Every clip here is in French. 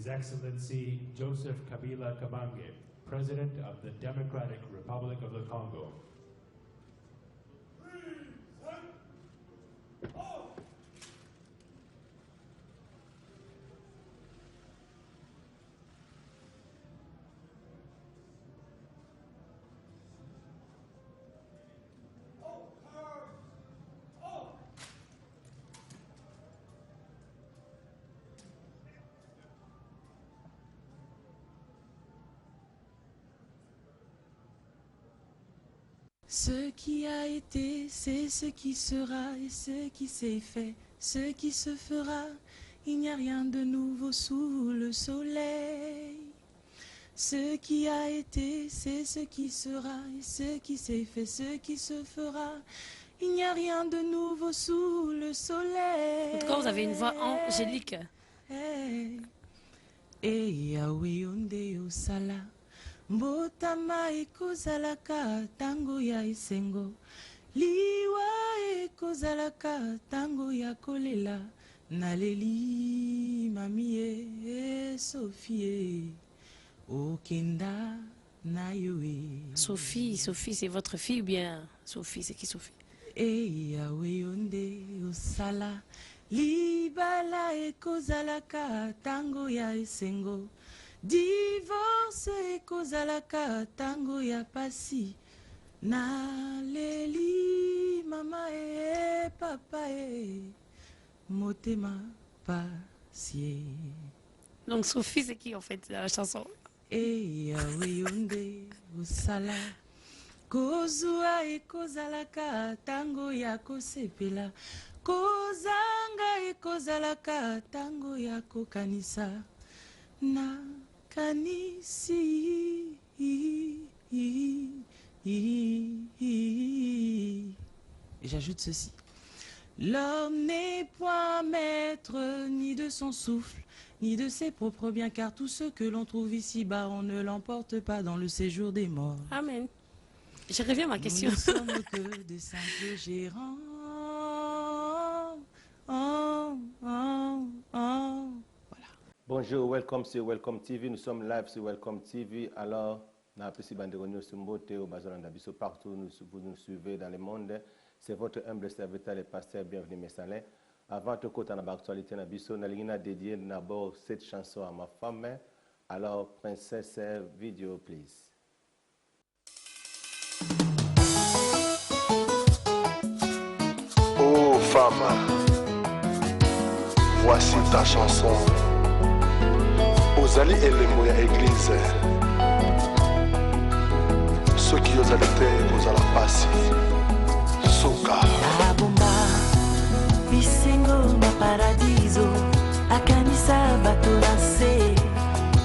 His Excellency Joseph Kabila Kabange, President of the Democratic Republic of the Congo. Ce qui a été, c'est ce qui sera, et ce qui s'est fait, ce qui se fera. Il n'y a rien de nouveau sous le soleil. Ce qui a été, c'est ce qui sera, et ce qui s'est fait, ce qui se fera. Il n'y a rien de nouveau sous le soleil. En tout cas, vous avez une voix angélique. Et Yahweh onde osala. Mbotama ekozalaka tango ya esengo, liwa ekozalaka tango ya kolela, naleli mami Sophie okenda na yoe. Sophie, c'est votre fille ou bien Sophie, c'est qui Sophie? E Yahweh onde osala, libala ekozalaka tango ya esengo, divorce ekozalaka tango ya pasi, naleli mama papa motema pasi. Donc Sophie, c'est qui en fait la chanson? E Yahweh onde osala, kozwa ekozalaka tango ya kosepela, kozanga ekozalaka tango ya kokanisa, na kanisi. J'ajoute ceci. L'homme n'est point maître ni de son souffle, ni de ses propres biens, car tout ce que l'on trouve ici-bas, on ne l'emporte pas dans le séjour des morts. Amen. Je reviens à ma question. Nous ne sommes que de simples gérants. Bonjour, welcome sur Welcome TV. Nous sommes live sur Welcome TV. Alors, nous avons partout vous nous suivez dans le monde. C'est votre humble serviteur, le pasteur. Bienvenue, mes salins. Avant de côté dans l'actualité, nous avons dédié d'abord cette chanson à ma femme. Alors, princesse, vidéo, please. Oh femme, voici ta chanson. Ozali elembo ya église. Soki ozali te kozala pasi. Soka. Abomba bisengo na paradiso, akanisa bato na se,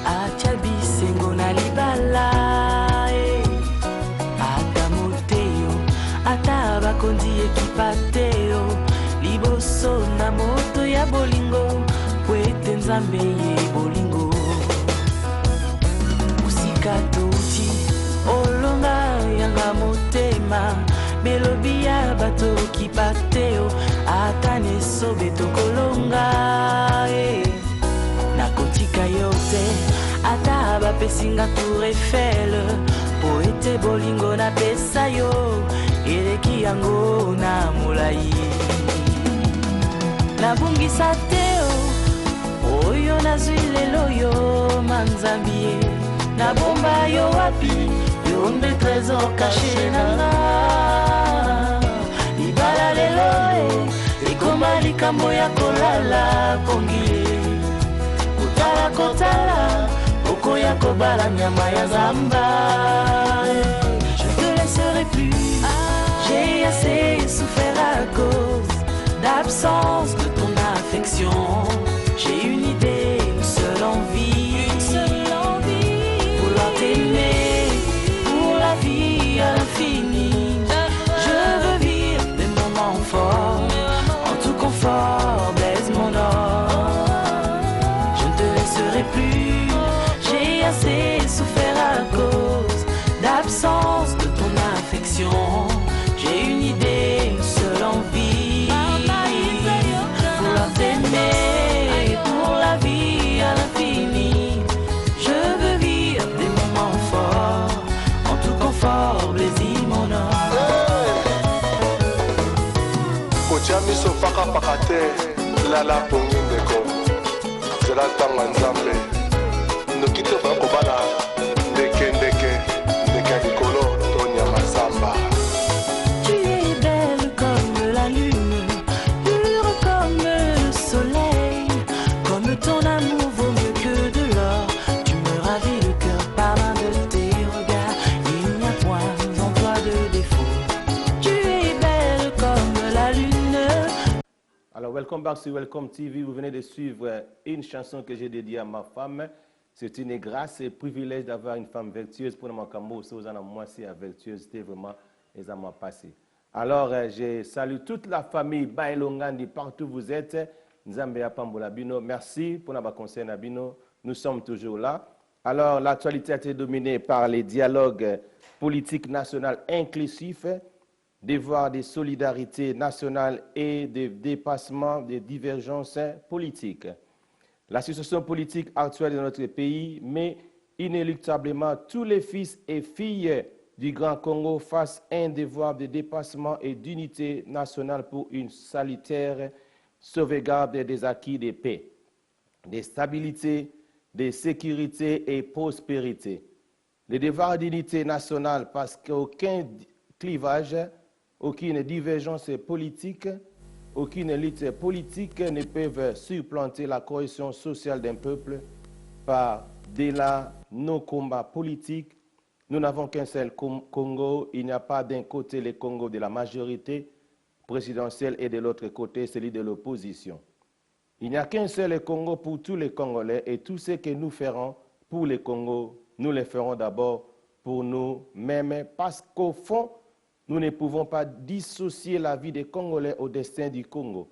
acha bisengo na libala. Akamoteo ata bakondi ekipateo, liboso na moto ya bolingo, kwete nzambe ye bolingo. Touti olonga yanga motema, belobi ya bato kipateo, atane sobe tokolonga. Nakotika yo te ata bapesinga Tour Eiffel, po ete bolingo na pesa yo, eleki yango na molai. Nabungisa teo oyo nazwi lelo yo manzambie, na bomba yo wapi yo nde trésor caché nanga. Libala lelo ekoma likambo ya kolala pongi, kotala kotala okoya kobala nyama ya zamba. Je te laisserai plus, j'ai assez souffert à cause d'absence de ton affection. J'ai une idée, une seule envie, vouloir t'aimer pour la vie à l'infini. Je veux vivre des moments forts, en tout confort, baise mon or. Je ne te laisserai plus, j'ai assez souffert à cause d'absence de ton affection. J'ai une idée, une seule envie, vouloir t'aimer pour la vie à l'infini. kotia miso pakapaka te lala pongi ndeko zela ntanga nzambe noki te koya kobala ndeke ya likolo to nyama zamba. Tu es belle comme la lune, pure comme le soleil, comme ton amour vaut mieux que de l'or. Tu me ravis le cœur par l'un de tes regards, il n'y a point en toi de défaut. Tu es belle comme la lune. Alors, welcome back sur Welcome TV. Vous venez de suivre une chanson que j'ai dédiée à ma femme. C'est une grâce et privilège d'avoir une femme vertueuse pour mon cambo. Si vous en avez moi, c'est la vertueusité vraiment les amours passés. Alors, je salue toute la famille Bailongandi partout où vous êtes. Nzambe Apambola Bino. Merci pour notre conseil Nabino. Nous sommes toujours là. Alors, l'actualité a été dominée par les dialogues politiques nationaux inclusifs, devoirs de solidarité nationale et de dépassement des divergences politiques. La situation politique actuelle de notre pays met inéluctablement tous les fils et filles du Grand Congo face à un devoir de dépassement et d'unité nationale pour une salutaire sauvegarde des acquis de paix, de stabilité, de sécurité et prospérité. Le devoir d'unité nationale parce qu'aucun clivage, aucune divergence politique, aucune lutte politique ne peut supplanter la cohésion sociale d'un peuple par-delà nos combats politiques. Nous n'avons qu'un seul Congo. Il n'y a pas d'un côté le Congo de la majorité présidentielle et de l'autre côté celui de l'opposition. Il n'y a qu'un seul Congo pour tous les Congolais et tout ce que nous ferons pour le Congo, nous le ferons d'abord pour nous-mêmes parce qu'au fond, nous ne pouvons pas dissocier la vie des Congolais au destin du Congo.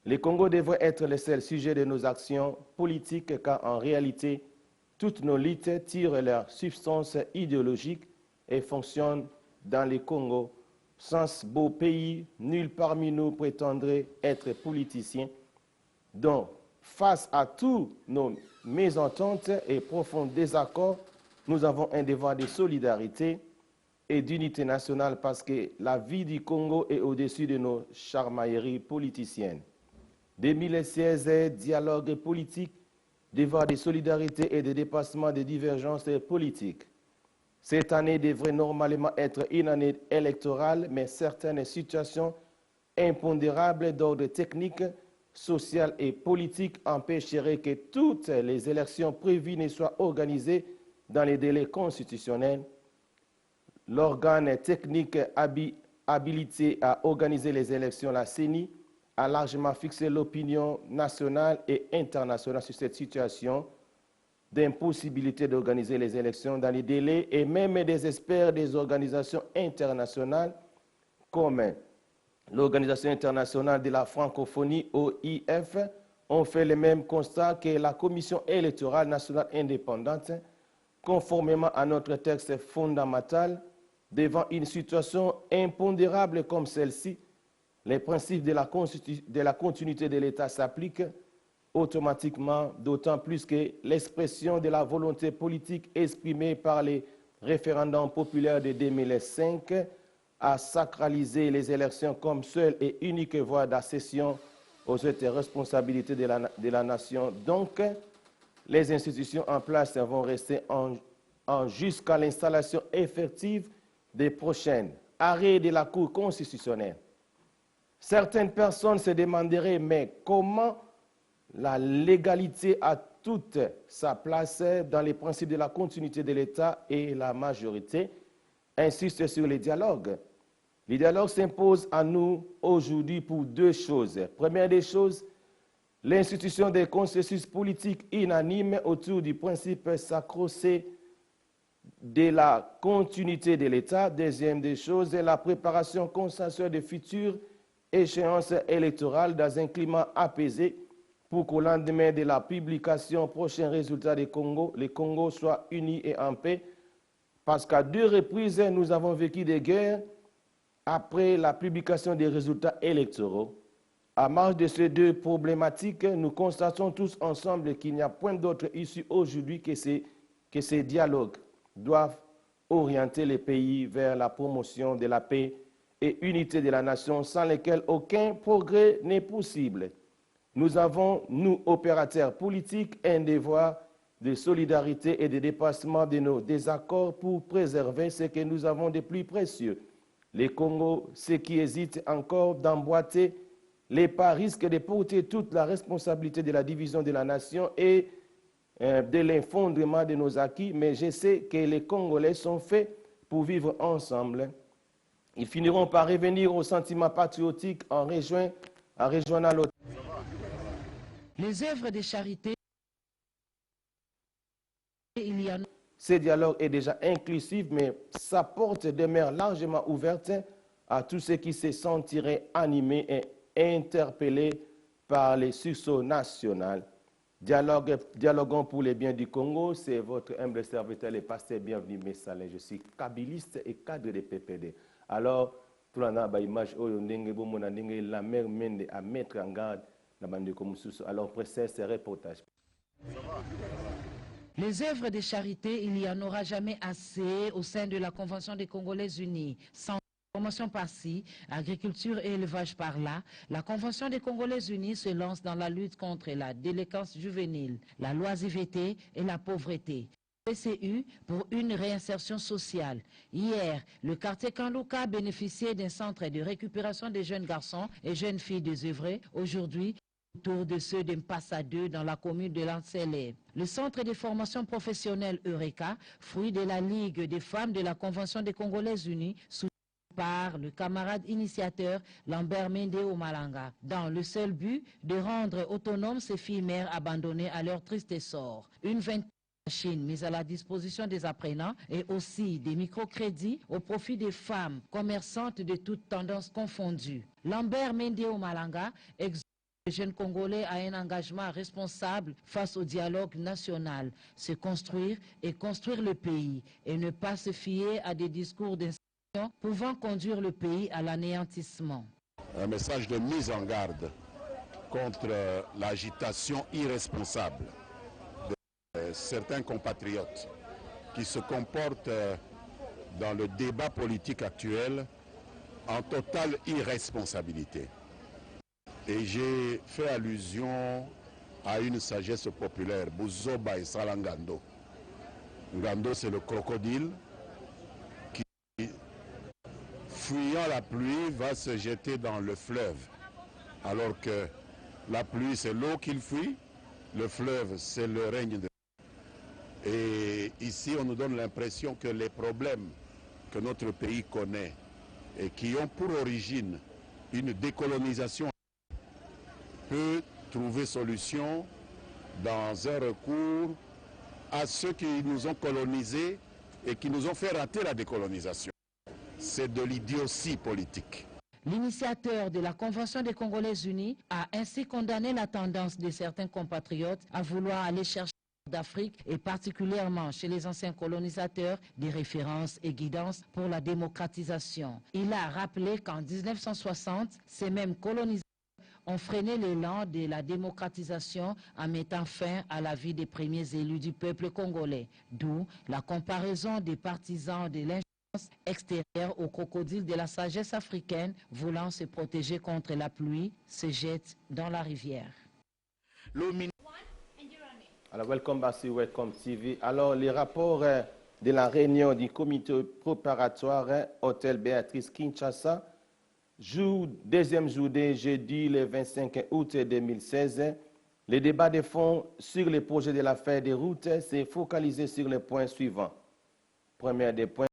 Le Congo devrait être le seul sujet de nos actions politiques car en réalité, toutes nos luttes tirent leur substance idéologique et fonctionnent dans le Congo. Sans ce beau pays, nul parmi nous prétendrait être politicien. Donc, face à tous nos mésententes et profonds désaccords, nous avons un devoir de solidarité et d'unité nationale parce que la vie du Congo est au-dessus de nos charmailleries politiciennes. 2016, dialogue politique, devoir de solidarité et de dépassement des divergences politiques. Cette année devrait normalement être une année électorale, mais certaines situations impondérables d'ordre technique, social et politique empêcheraient que toutes les élections prévues ne soient organisées dans les délais constitutionnels. L'organe technique habilité à organiser les élections, la CENI, a largement fixé l'opinion nationale et internationale sur cette situation d'impossibilité d'organiser les élections dans les délais et même des experts des organisations internationales comme l'Organisation internationale de la francophonie, OIF, ont fait le même constat que la Commission électorale nationale indépendante, conformément à notre texte fondamental. Devant une situation impondérable comme celle-ci, les principes de la continuité de l'État s'appliquent automatiquement, d'autant plus que l'expression de la volonté politique exprimée par les référendums populaires de 2005 a sacralisé les élections comme seule et unique voie d'accession aux autres responsabilités de la nation. Donc, les institutions en place vont rester jusqu'à l'installation effective des prochaines arrêts de la Cour constitutionnelle. Certaines personnes se demanderaient, mais comment la légalité a toute sa place dans les principes de la continuité de l'État et la majorité insiste sur les dialogues. Le dialogue s'impose à nous aujourd'hui pour deux choses. Première des choses, l'institution des consensus politiques unanimes autour du principe sacro-saint de la continuité de l'État. Deuxième des choses, la préparation consensuelle de futures échéances électorales dans un climat apaisé pour qu'au lendemain de la publication prochain résultat des Congo, les Congos soient unis et en paix. Parce qu'à deux reprises, nous avons vécu des guerres après la publication des résultats électoraux. À marge de ces deux problématiques, nous constatons tous ensemble qu'il n'y a point d'autre issue aujourd'hui que ces dialogues doivent orienter les pays vers la promotion de la paix et unité de la nation sans lesquelles aucun progrès n'est possible. Nous avons, nous, opérateurs politiques, un devoir de solidarité et de dépassement de nos désaccords pour préserver ce que nous avons de plus précieux. Les Congos, ceux qui hésitent encore d'emboîter les pas, risquent de porter toute la responsabilité de la division de la nation et de l'effondrement de nos acquis, mais je sais que les Congolais sont faits pour vivre ensemble. Ils finiront par revenir au sentiment patriotique en rejoignant l'autre. Les œuvres de charité, il y a... Ce dialogue est déjà inclusif, mais sa porte demeure largement ouverte à tous ceux qui se sentiraient animés et interpellés par les succès nationaux. Dialoguons pour les biens du Congo, c'est votre humble serviteur, le pasteur Bienvenu Messalin. Je suis kabiliste et cadre de PPD. Alors, tout le monde a une image, la mère mène à mettre en garde la bande de Komususu. Alors, précise ce reportage. Les œuvres de charité, il n'y en aura jamais assez au sein de la Convention des Congolais Unis. Sans promotion par-ci, agriculture et élevage par-là, la Convention des Congolais Unis se lance dans la lutte contre la délinquance juvénile, la loisiveté et la pauvreté. PCU pour une réinsertion sociale. Hier, le quartier Kanlouka bénéficiait d'un centre de récupération des jeunes garçons et jeunes filles désœuvrés. Aujourd'hui, autour de ceux d'Mpassa 2 dans la commune de Lancelé. Le centre de formation professionnelle Eureka, fruit de la Ligue des femmes de la Convention des Congolais Unis, soutenu par le camarade initiateur Lambert Mende Omalanga, dans le seul but de rendre autonomes ces filles mères abandonnées à leur triste sort. Une vingtaine de machines mises à la disposition des apprenants et aussi des microcrédits au profit des femmes commerçantes de toutes tendances confondues. Lambert Mende Omalanga exhorte les jeunes Congolais à un engagement responsable face au dialogue national, se construire et construire le pays et ne pas se fier à des discours d'incitation pouvant conduire le pays à l'anéantissement. Un message de mise en garde contre l'agitation irresponsable de certains compatriotes qui se comportent dans le débat politique actuel en totale irresponsabilité. Et j'ai fait allusion à une sagesse populaire, Buzoba et Salangando. Ngando, c'est le crocodile qui, fuyant la pluie, va se jeter dans le fleuve. Alors que la pluie, c'est l'eau qu'il fuit, le fleuve, c'est le règne de Dieu. Et ici, on nous donne l'impression que les problèmes que notre pays connaît et qui ont pour origine une décolonisation peut trouver solution dans un recours à ceux qui nous ont colonisés et qui nous ont fait rater la décolonisation. C'est de l'idiotie politique. L'initiateur de la Convention des Congolais Unis a ainsi condamné la tendance de certains compatriotes à vouloir aller chercher d'Afrique et particulièrement chez les anciens colonisateurs des références et guidances pour la démocratisation. Il a rappelé qu'en 1960, ces mêmes colonisateurs ont freiné l'élan de la démocratisation en mettant fin à la vie des premiers élus du peuple congolais, d'où la comparaison des partisans de l'injustice extérieure aux crocodiles de la sagesse africaine voulant se protéger contre la pluie se jettent dans la rivière. Alors, welcome back to Welcome TV. Alors, les rapports de la réunion du comité préparatoire Hôtel Béatrice Kinshasa, deuxième journée, jeudi le 25 août 2016. Le débat de fond sur les projets de la feuille de route s'est focalisé sur les points suivants. Premier des points,